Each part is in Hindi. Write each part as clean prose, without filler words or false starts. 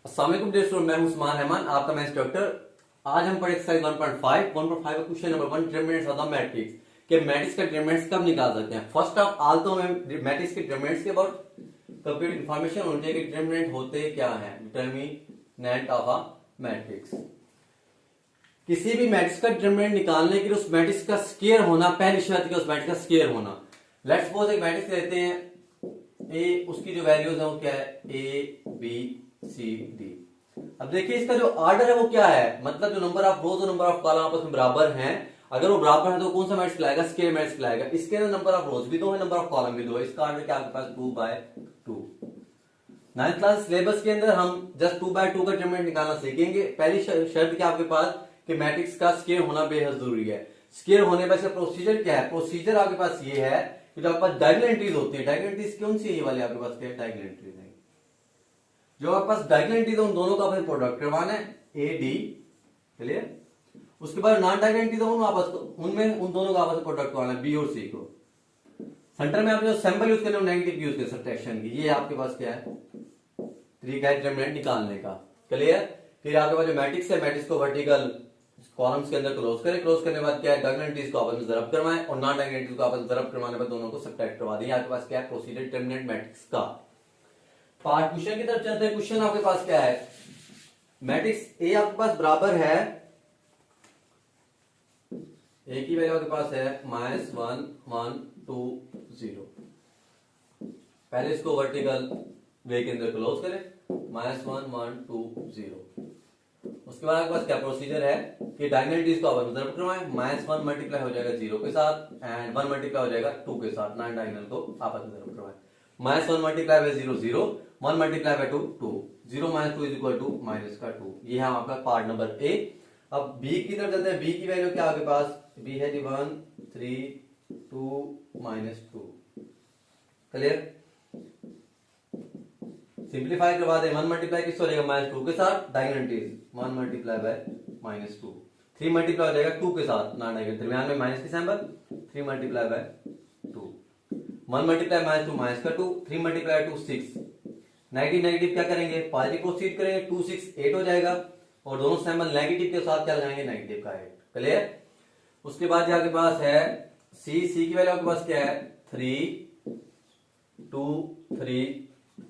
अस्सलाम वालेकुम डियर स्टूडेंट, मैं हूं उस्मान रहमान, आपका मैं इंस्ट्रक्टर। आज हम पढ़े एक्सरसाइज 1.5 का question number 1, determinants of the matrix के मैट्रिक्स का डिटरमिनेंट्स कब निकाल सकते हैं। फर्स्ट ऑफ ऑल तो हमें मैट्रिक्स के डिटरमिनेंट्स के अबाउट कंप्लीट इंफॉर्मेशन होनी चाहिए कि डिटरमिनेंट होते क्या है। डिटरमिनेंट ऑफ अ मैट्रिक्स, किसी भी मैट्रिक्स का डिटरमिनेंट निकालने के लिए उस मैट्रिक्स का स्क्वायर होना पहली शर्त है, उस मैट्रिक्स का स्क्वायर होना। लेट्स सपोज एक मैट्रिक्स लेते हैं ए, उसकी जो वैल्यूज है वो क्या है, ए बी सी डी। अब देखिए इसका जो ऑर्डर है वो क्या है, मतलब जो नंबर ऑफ रोज और नंबर ऑफ कॉलम आपस में बराबर हैं। अगर वो बराबर है तो कौन सा मैट्रिक्स लाएगा, स्क्वायर मैट्रिक्स लाएगा। इसके अंदर नंबर ऑफ रोज भी दो है, नंबर ऑफ कॉलम भी दो है। इसका ऑर्डर क्या आपके पास 2/2। 9th क्लास सिलेबस के अंदर हम जस्ट 2/2 का डिटरमिनेंट निकालना सीखेंगे। पहली शर्त क्या आपके पास कि मैट्रिक्स का स्क्वायर होना बेहद जरूरी है। स्क्वायर होने पर प्रोसीजर क्या है, प्रोसीजर आपके पास ये है कि जो आपके पास डायगोनल एंट्रीज होती है, डायगोनल एंट्रीज कौन सी है, ये वाली आपके पास क्या है, डायगोनल एंट्रीज है। जो आपके पास डायगोनल एंट्रीज है उन दोनों का आपने प्रोडक्ट करवाना है, ए डी। क्लियर। उसके बाद नॉन डायगोनल एंट्रीज उनमें उन दोनों का आपस प्रोडक्ट करवाना है, बी और सी को। सेंटर में आपने जो सिंबल यूज करना है नेगेटिव यूज कर सब्ट्रैक्शन की। ये आपके पास क्या है, तरीका है डिटरमिनेंट निकालने का। क्लियर। फिर आपके पास जो मैट्रिक्स है, मैट्रिक्स को वर्टिकल कॉलम्स के अंदर क्लोज करें। क्लोज करने के बाद क्या है, डायगोनल एंट्रीज को आपस में ज़रब करवाएं और नॉन डायगोनल एंट्रीज को आपस में ज़रब करवाने पर दोनों को सब्ट्रैक्ट करवा दें। आपके पास क्या है, प्रोसीजर डिटरमिनेंट मैट्रिक्स का। पार्ट क्वेश्चन की तरफ चलते हैं। क्वेश्चन आपके पास क्या है, मैट्रिक्स ए आपके पास बराबर है, ए की वैल्यू आपके पास है -1 1 2 0। पहले इसको वर्टिकल वे के अंदर क्लोज करें, -1 1 2 0। उसके बाद आपके पास क्या प्रोसीजर है कि डायगोनल एंट्रीज को आप ऑब्जर्व करवाएं। -1 मल्टीप्लाई हो जाएगा 0 के साथ एंड 1 मल्टीप्लाई हो जाएगा 2 के साथ। नॉन डायगोनल को आप ऑब्जर्व करवाएं। -1 multiply by 0 0, 1 multiply by 2 2, 0 - 2 is equal to -2। ये है आपका पार्ट नंबर ए। अब बी की तरफ चलते हैं। बी की वैल्यू क्या आपके पास, बी है जी 1 3 2 -2। क्लियर। सिंप्लीफाई करवा दे। 1 मल्टीप्लाई किससे हो जाएगा, -2 के साथ। Diagonal entries 1 multiply by -2, 3 multiply हो जाएगा 2 के साथ। नॉन डायगोनल दरमियान में माइनस की symbol, 3 multiply by 2, 1 multiply -2 -2, 3 multiply 2 6। Negative negative क्या करेंगे, पॉजिटिव प्रोसीड करेंगे। 2 6 8 हो जाएगा और दोनों सिंबल नेगेटिव के साथ क्या लगाएंगे, नेगेटिव का 8। क्लियर। उसके बाद जो आपके पास है सी, सी की वैल्यू आपके पास क्या है 3 2 3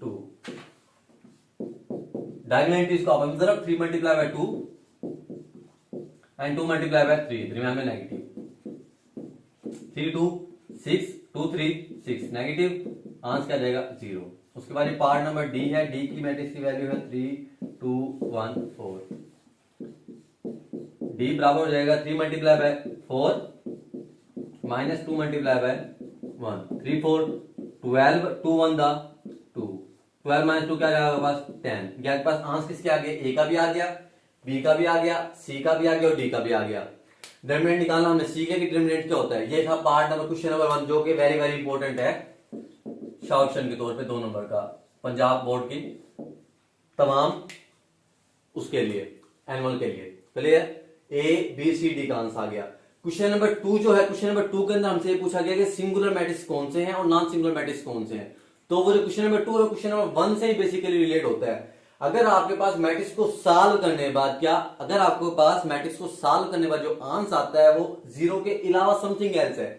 2। डायगोनल एंट्रीज को आप तरफ 3 multiply by 2 and 2 multiply by 3, दरमियान में नेगेटिव। 3 2 6 2 3 6, नेगेटिव। आंसर क्या जाएगा 0। उसके बाद ये पार्ट नंबर डी है। डी की मैट्रिक्स की वैल्यू है 3 2 1 4। डी बराबर हो जाएगा 3 मल्टीप्लाई बाय 4 -2 मल्टीप्लाई बाय 1, 3 4 12, 2 1 दा 2, 12 - 2 क्या जाएगा आपके पास 10। आपके पास आंसर किसके आ गया, ए का भी आ गया, बी का भी आ गया, सी का भी आ गया और डी का भी आ गया। डिटरमिनेंट निकालना हमने सीख लिया कि डिटरमिनेंट क्या होता है। ये था पार्ट नंबर क्वेश्चन नंबर 1, जो कि वेरी वेरी इंपॉर्टेंट है शॉर्ट ऑप्शन के तौर पे 2 नंबर का, पंजाब बोर्ड की तमाम उसके लिए एनुअल के लिए। Clear. A B C D का आंसर आ गया। क्वेश्चन नंबर 2 जो है, क्वेश्चन नंबर 2 के अंदर हमसे पूछा गया कि सिंगुलर मैट्रिक्स कौन से हैं और नॉन सिंगुलर मैट्रिक्स कौन से हैं। तो वो जो क्वेश्चन नंबर 2 है क्वेश्चन नंबर 1 से ही बेसिकली रिलेट होता है। अगर आपके पास मैट्रिक्स को सॉल्व करने के बाद क्या, अगर आपके पास मैट्रिक्स को सॉल्व करने के बाद जो आंसर आता है वो 0 के अलावा समथिंग एल्स है,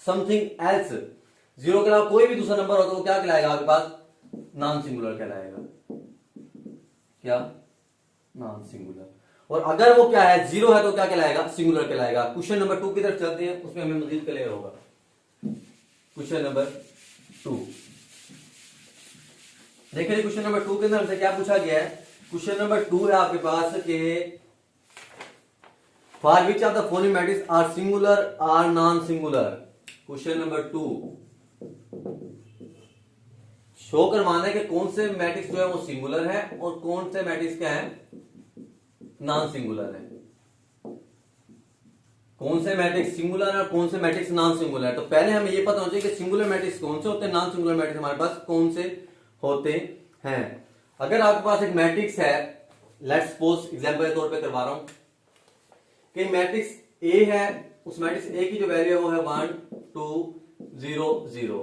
समथिंग एल्स। 0 के अलावा कोई भी दूसरा नंबर हो तो वो क्या कहलाएगा आपके पास, नॉन सिंगुलर कहलाएगा। क्या, नॉन सिंगुलर। और अगर वो क्या है 0 है तो क्या कहलाएगा, सिंगुलर कहलाएगा। क्वेश्चन नंबर 2 की तरफ चलते हैं, उसमें हमें मजीद क्लियर होगा। क्वेश्चन नंबर 2 देखिए। क्वेश्चन नंबर 2 के अंदर हमसे क्या पूछा गया है। क्वेश्चन नंबर 2 है आपके पास कि for which of the following matrix are singular or non singular. Question number 2 show करवाना है कि कौन से मैट्रिक्स जो है वो सिंगुलर है और कौन से मैट्रिक्स क्या है, नॉन सिंगुलर है। कौन से मैट्रिक्स सिंगुलर है और कौन से मैट्रिक्स नॉन सिंगुलर है। तो पहले हमें यह पता होना चाहिए कि सिंगुलर मैट्रिक्स कौन से होते हैं, नॉन सिंगुलर मैट्रिक्स हमारे पास कौन से होते हैं। अगर आपके पास एक मैट्रिक्स है, लेट्स सपोज एग्जांपल के तौर पे करवा रहा हूं कि मैट्रिक्स ए है, उस मैट्रिक्स ए की जो वैल्यू है वो है 1 2 0 0।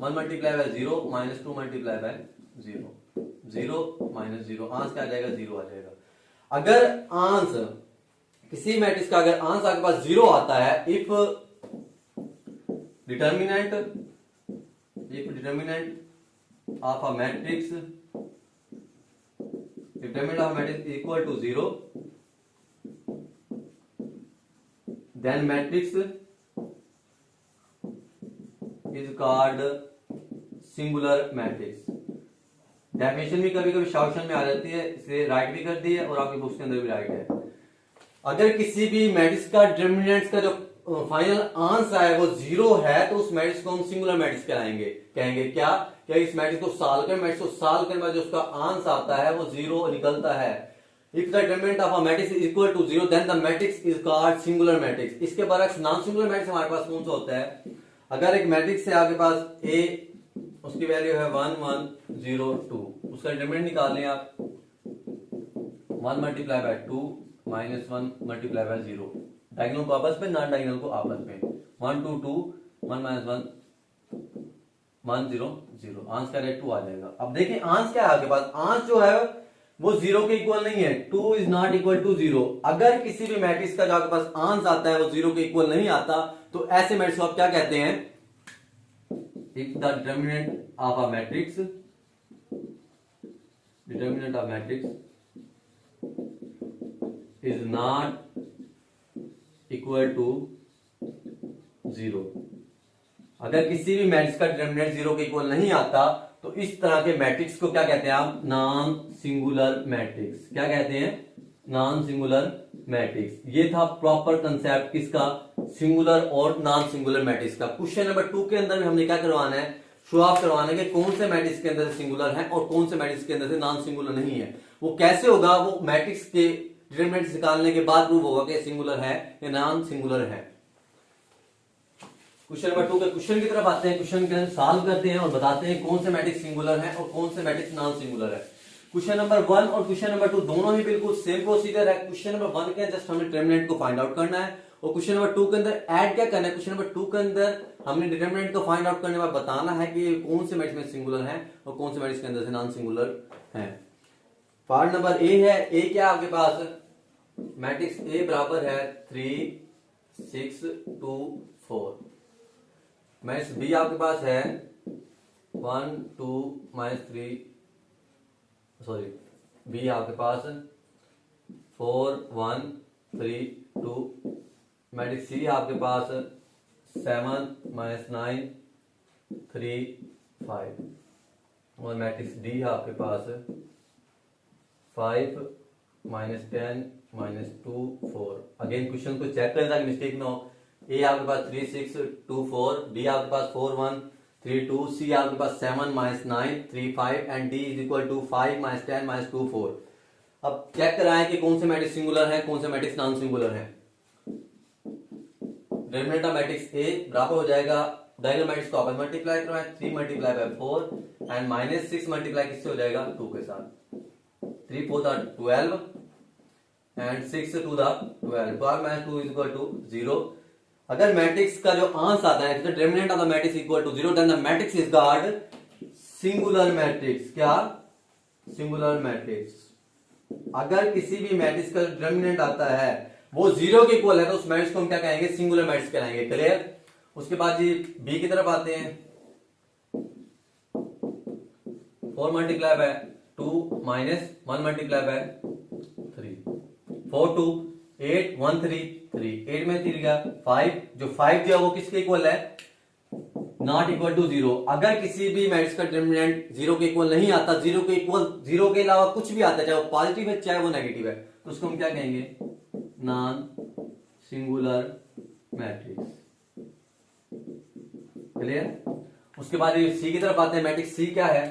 1 multiply by 0 minus 2 multiply by 0, 0 minus 0, answer क्या आ जाएगा, 0 आ जाएगा। अगर आंसर किसी मैट्रिक्स का अगर आंसर आपके पास 0 आता है, if determinant of a matrix equal to 0, then matrix is called singular matrix। Definition भी कभी कभी शॉर्ट में आ जाती है, इसे राइट भी कर दी है और आपकी बुक्स के अंदर भी राइट है। अगर किसी भी मैट्रिक्स का डिटर्मिनेंट्स का जो फाइनल आंसर है वो 0 है, तो उस मैट्रिक्स को हम सिंगुलर मैट्रिक्स कहलाएंगे। कहेंगे क्या इस मैट्रिक्स को सॉल्व करें, मैट्रिक्स को सॉल्व करने बाद जो उसका आंसर आता है वो 0 निकलता है। If the determinant of a matrix is equal to 0, then the matrix is called singular matrix। इसके बरक्स नॉन सिंगुलर मैट्रिक्स हमारे पास कौन सा होता है, अगर एक मैट्रिक्स है आपके पास A, उसकी वैल्यू है 1 1 0 2, उसका डिटरमिनेंट निकाल लें आप 1 multiply by 2 minus 1 multiply by 0, diagonal को आपस में, नॉन डायगोनल को आपस में, 1 2 2 1 माइनस 1 1 0 0, आंसर का 2 आ जाएगा। अब देखें आंसर क्या है आपके पास, आंसर जो है वो 0 के इक्वल नहीं है, 2 इज नॉट इक्वल टू 0। अगर किसी भी मैट्रिक्स का जो आपके पास आंसर आता है वो 0 के इक्वल नहीं आता, तो ऐसे मैट्रिक्स को आप क्या कहते हैं, if the determinant of a matrix is not equal to 0। अगर किसी भी मैट्रिक्स का डिटर्मिनेंट 0 के इक्वल नहीं आता, तो इस तरह के मैट्रिक्स को क्या कहते हैं आप, नॉन सिंगुलर मैट्रिक्स। क्या कहते हैं, नॉन सिंगुलर मैट्रिक्स। ये था प्रॉपर कंसेप्ट किसका, सिंगुलर और नॉन सिंगुलर मैट्रिक्स का। क्वेश्चन नंबर 2 के अंदर भी हमने क्या करवाना है, शो ऑफ करवाना है कि कौन से मैट्रिक्स के अंदर से सिंगुलर है और कौन से मैट्रिक्स के अंदर से नॉन सिंगुलर नहीं है। वो कैसे होगा, वो मैट्रिक्स के डिटरमिनेंट निकालने के बाद प्रूव होगा कि सिंगुलर है या नॉन सिंगुलर है। क्वेश्चन नंबर 2 के क्वेश्चन की तरफ आते हैं। क्वेश्चन के सॉल्व करते हैं और बताते हैं कौन से मैट्रिक्स सिंगुलर है और कौन से मैट्रिक्स नॉन सिंगुलर है। क्वेश्चन नंबर 1 और क्वेश्चन नंबर 2 दोनों ही बिल्कुल सेम प्रोसीजर है। क्वेश्चन नंबर 1 के जस्ट हमें डिटरमिनेंट को फाइंड आउट करना है और क्वेश्चन नंबर 2 के अंदर ऐड क्या करना है, क्वेश्चन नंबर 2 के अंदर हमने डिटरमिनेंट को फाइंड आउट करने के बाद बताना है कि कौन से मैट्रिक्स में सिंगुलर है और कौन से मैट्रिक्स के अंदर से नॉन सिंगुलर है। पार्ट नंबर ए है, ए क्या आपके पास, मैट्रिक्स ए बराबर है 3 6 2 4। मैट्रिक्स बी आपके पास है 1 2 -3, सॉरी बी आपके पास 4 1 3 2। मैट्रिक्स सी आपके पास 7 -9 3 5 और मैट्रिक्स डी है आपके पास 5 -10 -2 4। अगेन क्वेश्चन को चेक करें ताकि मिस्टेक ना हो। ए आपके पास 3 6 2 4, बी आपके पास 4 1 3 2, सी आपके पास 7 -9 3 5 and D is equal to 5 -10 -2 4। अब चेक कराएं कि कौन से मैट्रिक्स सिंगुलर है, कौन से मैट्रिक्स नॉन सिंगुलर है। डिटरमिनेंट ऑफ मैट्रिक्स ए बराबर हो जाएगा, डायगोनल मैट्रिक्स को आपस मल्टीप्लाई करवाएं, 3 मल्टीप्लाई बाय 4 एंड -6 मल्टीप्लाई किससे हो जाएगा, 2 के साथ। 3 4 12 एंड 6 2 12, 12 - 2 इज इक्वल टू 0। अगर मैट्रिक्स का जो आंसर आता है, determinant of the matrix equal to 0, then the matrix is called singular matrix. क्या, सिंगुलर मैट्रिक्स। अगर किसी भी मैट्रिक्स का डिटरमिनेंट आता है वो 0 के इक्वल है, तो उस मैट्रिक्स को हम क्या कहेंगे, सिंगुलर मैट्रिक्स कहलाएंगे। क्लियर। उसके बाद जी बी की तरफ आते हैं। 4 multiply by 2 minus 1 multiply bye 3, 4 2 8 1 3 3, 8 में 3 गया 5, जो 5 जो है वो किसके इक्वल है, नॉट इक्वल टू 0। अगर किसी भी मैट्रिक्स का डिटरमिनेंट 0 के इक्वल नहीं आता, 0 के इक्वल, 0 के अलावा कुछ भी आता है, चाहे वो पॉजिटिव है चाहे वो नेगेटिव है, तो उसको हम क्या कहेंगे, नॉन सिंगुलर मैट्रिक्स। क्लियर। उसके बाद सी की तरफ आते हैं। मैट्रिक्स सी क्या है,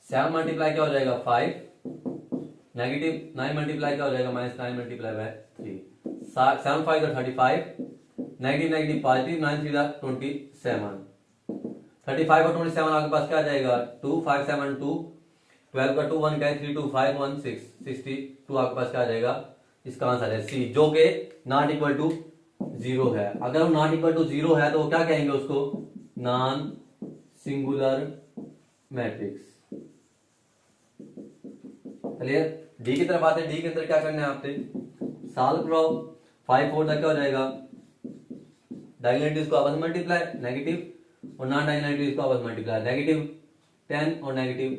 7 मल्टीप्लाई क्या हो जाएगा 5, नेगेटिव 9 मल्टीप्लाई क्या हो जाएगा -9 multiply by 3, 7 5 35, negative negative positive, 9 3 27, 35 और 27 आपके पास क्या आ जाएगा 2 5 7 2 12 का 2 1 का है 3 2 5 1 6 62 आपके पास क्या आ जाएगा, इसका आंसर है सी, जो कि नॉट इक्वल टू 0 है। अगर वो नॉट इक्वल टू 0 है तो वो क्या कहेंगे उसको, non singular matrix. Clear. D की तरफ आते हैं। डी के अंदर क्या करना है आपसे, सॉल्व करो। 5 4 तक क्या हो जाएगा, डायगोनलिटीज को आपस में मल्टीप्लाई नेगेटिव, और नॉन डायगोनलिटीज को आपस में मल्टीप्लाई नेगेटिव 10 और नेगेटिव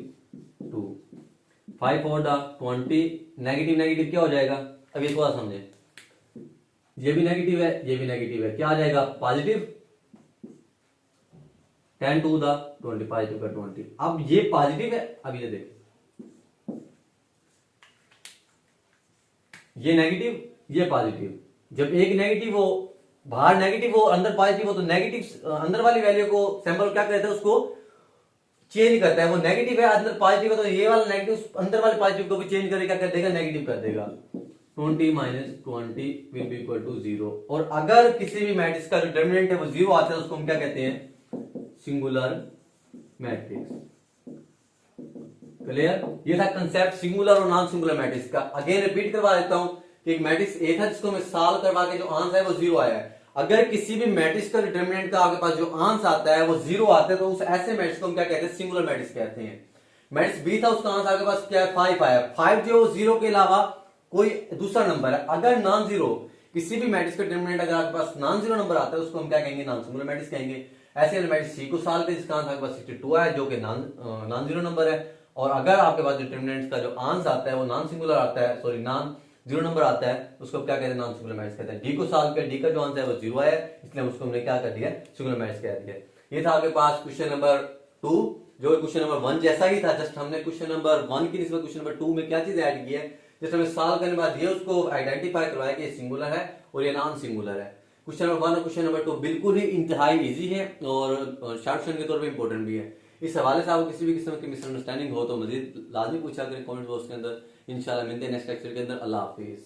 2। 5 4 20, नेगेटिव नेगेटिव क्या हो जाएगा, अब ये थोड़ा समझे, ये भी नेगेटिव है ये भी नेगेटिव है, क्या आ जाएगा पॉजिटिव। 10 2 20, 5 2 20। अब ये पॉजिटिव है, अब ये देखो ये नेगेटिव ये पॉजिटिव, जब एक नेगेटिव हो बाहर नेगेटिव हो अंदर पॉजिटिव हो तो नेगेटिव अंदर वाली वैल्यू को सैंपल क्या कहते हैं, उसको चेंज करता है। वो नेगेटिव है अंदर पॉजिटिव है तो ये वाला नेगेटिव अंदर वाले पॉजिटिव को भी चेंज करेगा, क्या कर देगा, नेगेटिव कर देगा। 20 - 20 विल बी इक्वल टू 0। और अगर किसी भी मैट्रिक्स का जो डिटरमिनेंट है वो 0 आता है उसको हम क्या कहते हैं, सिंगुलर मैट्रिक्स। क्लियर। ये था कंसेप्ट सिंगुलर और नॉन सिंगुलर मैट्रिक्स का। अगेन रिपीट करवा देता हूं कि एक मैट्रिक्स ए था जिसको मैं सॉल्व करवा के जो आंसर है वो 0 आया है। अगर किसी भी मैट्रिक्स का डिटरमिनेंट का आपके पास जो आंसर आता है वो 0 आता है तो उस ऐसे मैट्रिक्स को हम क्या कहते हैं, सिंगुलर मैट्रिक्स कहते हैं। मैट्रिक्स बी था उसका आंसर आपके पास क्या है, 5 आया। 5 जो 0 के अलावा कोई दूसरा नंबर है। अगर नॉन जीरो किसी भी मैट्रिक्स का डिटरमिनेंट अगर आपके पास नॉन जीरो नंबर आता है उसको हम क्या कहेंगे, नॉन सिंगुलर मैट्रिक्स कहेंगे। ऐसे मैट्रिक्स सी को सॉल्व करें जिसका आंसर आपके पास 62 है जो कि नॉन जीरो नंबर है। और अगर आपके पास डिटरमिनेंट का जो आंसर आता है वो नॉन सिंगुलर आता है, सॉरी नॉन जीरो नंबर आता है, उसको क्या कहते हैं, नॉन सिंगुलर मैट्रिक्स कहते हैं। डी को सॉल्व कर, डी का जो आंसर है वो 0 है इसलिए उसको हमने क्या कर दिया, सिंगुलर मैट्रिक्स कह दिया। ये था आपके पास क्वेश्चन नंबर 2 जो क्वेश्चन नंबर 1 जैसा ही था, जस्ट हमने क्वेश्चन नंबर 1 की निस्बत क्वेश्चन नंबर 2 में क्या चीज ऐड की है, जस्ट हमें सॉल्व करने के बाद ये उसको आइडेंटिफाई करवाया कि ये सिंगुलर है और ये नॉन सिंगुलर है। क्वेश्चन नंबर 1 और क्वेश्चन नंबर 2 बिल्कुल ही इंतहाई इजी है और शॉर्ट क्वेश्चन के तौर पे इंपॉर्टेंट भी है। इस हवाले से आपको किसी भी किस्म की मिसअंडरस्टैंडिंग हो तो मजीद लाजमी पूछा करें कमेंट बॉक्स के अंदर। इंशाल्लाह मिलते हैं नेक्स्ट लेक्चर के अंदर। अल्लाह हाफिज।